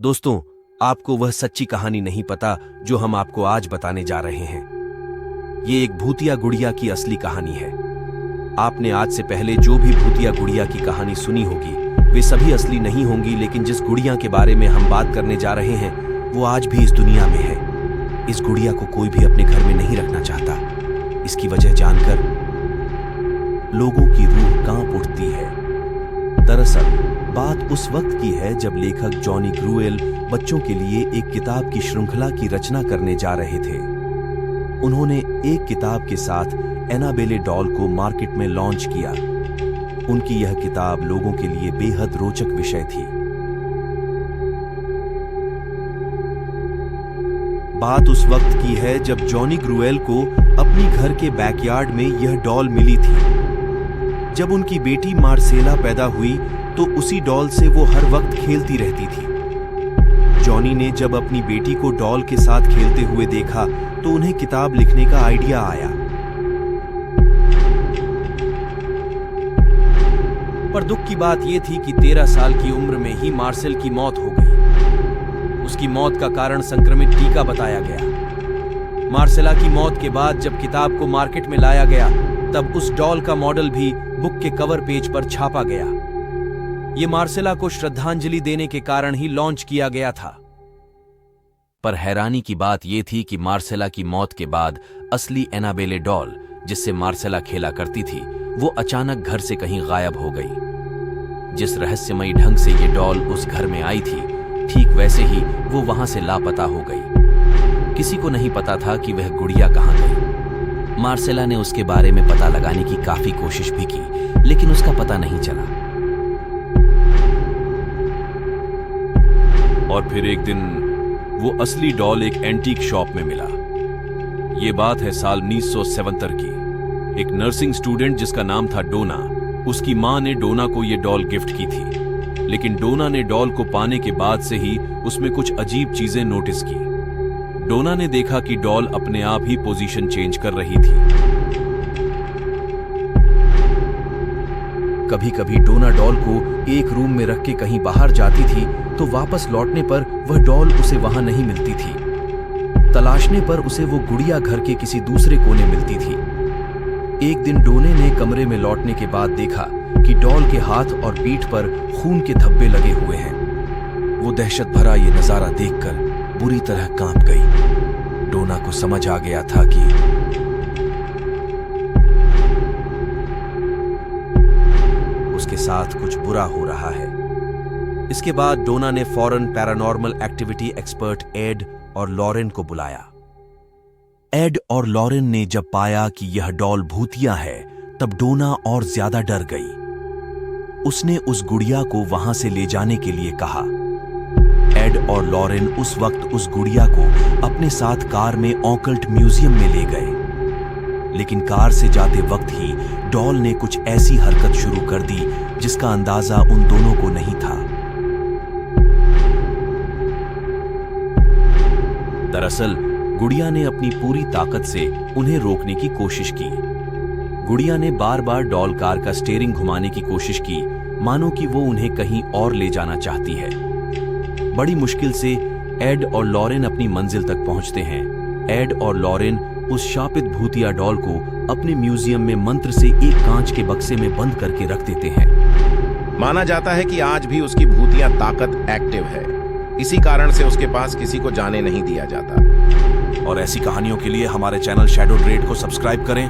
दोस्तों, आपको वह सच्ची कहानी नहीं पता जो हम आपको आज बताने जा रहे हैं। ये एक भूतिया गुड़िया की असली कहानी है। आपने आज से पहले जो भी भूतिया गुड़िया की कहानी सुनी होगी वे सभी असली नहीं होंगी, लेकिन जिस गुड़िया के बारे में हम बात करने जा रहे हैं वो आज भी इस दुनिया में है। इस गुड़िया को कोई भी अपने घर में नहीं रखना चाहता। इसकी वजह जानकर लोगों की रूह कांप उठती है। दरअसल बात उस वक्त की है जब लेखक जॉनी ग्रुएल बच्चों के लिए एक किताब की श्रृंखला की रचना करने जा रहे थे। उन्होंने एक किताब के साथ एनाबेले डॉल को मार्केट में लॉन्च किया। उनकी यह किताब लोगों के लिए बेहद रोचक विषय थी। बात उस वक्त की है जब जॉनी ग्रुएल को अपनी घर के बैकयार्ड में यह डॉल मिली थी। जब उनकी बेटी मार्सेला पैदा हुई तो उसी डॉल से वो हर वक्त खेलती रहती थी। जॉनी ने जब अपनी बेटी को डॉल के साथ खेलते हुए देखा तो उन्हें किताब लिखने का आइडिया आया। पर दुख की बात यह थी कि 13 साल की उम्र में ही मार्सेल की मौत हो गई। उसकी मौत का कारण संक्रमित टीका बताया गया। मार्सेला की मौत के बाद जब किताब को मार्केट में लाया गया तब उस डॉल का मॉडल भी बुक के कवर पेज पर छापा गया। यह मार्सेला को श्रद्धांजलि देने के कारण ही लॉन्च किया गया था। पर हैरानी की बात यह थी कि मार्सेला की मौत के बाद असली एनाबेले डॉल, जिससे मार्सेला खेला करती थी, वो अचानक घर से कहीं गायब हो गई। जिस रहस्यमयी ढंग से ये डॉल उस घर में आई थी, ठीक वैसे ही वो वहां से लापता हो गई। किसी को नहीं पता था कि वह गुड़िया कहां गई। मार्सेला ने उसके बारे में पता लगाने की काफी कोशिश भी की, लेकिन उसका पता नहीं चला। और फिर एक दिन वो असली डॉल एक एंटीक शॉप में मिला। ये बात है साल 1977 की। एक नर्सिंग स्टूडेंट जिसका नाम था डोना, उसकी मां ने डोना को यह डॉल गिफ्ट की थी। लेकिन डोना ने डॉल को पाने के बाद से ही उसमें कुछ अजीब चीजें नोटिस की। डोना ने देखा कि डॉल अपने आप ही पोजीशन चेंज कर रही थी। कभी कभी डोना डॉल को एक रूम में रख के कहीं बाहर जाती थी तो वापस लौटने पर वह डॉल उसे वहां नहीं मिलती थी। तलाशने पर उसे वो गुड़िया घर के किसी दूसरे कोने मिलती थी। एक दिन डोने ने कमरे में लौटने के बाद देखा कि डॉल के हाथ और पीठ पर खून के धब्बे लगे हुए हैं। वो दहशत भरा ये नजारा देखकर बुरी तरह कांप गई। डोना को समझ आ गया था कि उसके साथ कुछ बुरा हो रहा है। इसके बाद डोना ने फौरन पैरानॉर्मल एक्टिविटी एक्सपर्ट एड और लॉरेन को बुलाया। एड और लॉरेन ने जब पाया कि यह डॉल भूतिया है तब डोना और ज्यादा डर गई। उसने उस गुड़िया को वहां से ले जाने के लिए कहा। एड और लॉरेन उस वक्त उस गुड़िया को अपने साथ कार में ऑकल्ट म्यूजियम में ले गए। लेकिन कार से जाते वक्त ही डॉल ने कुछ ऐसी हरकत शुरू कर दी जिसका अंदाजा उन दोनों को नहीं था। दरअसल गुड़िया ने अपनी पूरी ताकत से उन्हें रोकने की कोशिश की। गुड़िया ने बार बार डॉल कार का स्टीयरिंग घुमाने की कोशिश की, मानो कि वो उन्हें कहीं और ले जाना चाहती है। बड़ी मुश्किल से एड और लॉरेन अपनी मंजिल तक पहुंचते हैं। एड और लॉरेन उस शापित भूतिया डॉल को अपने म्यूजियम में मंत्र से एक कांच के बक्से में बंद करके रख देते हैं। माना जाता है कि आज भी उसकी भूतिया ताकत एक्टिव है। इसी कारण से उसके पास किसी को जाने नहीं दिया जाता। और ऐसी कहानियों के लिए हमारे चैनल शैडो ड्रेड को सब्सक्राइब करें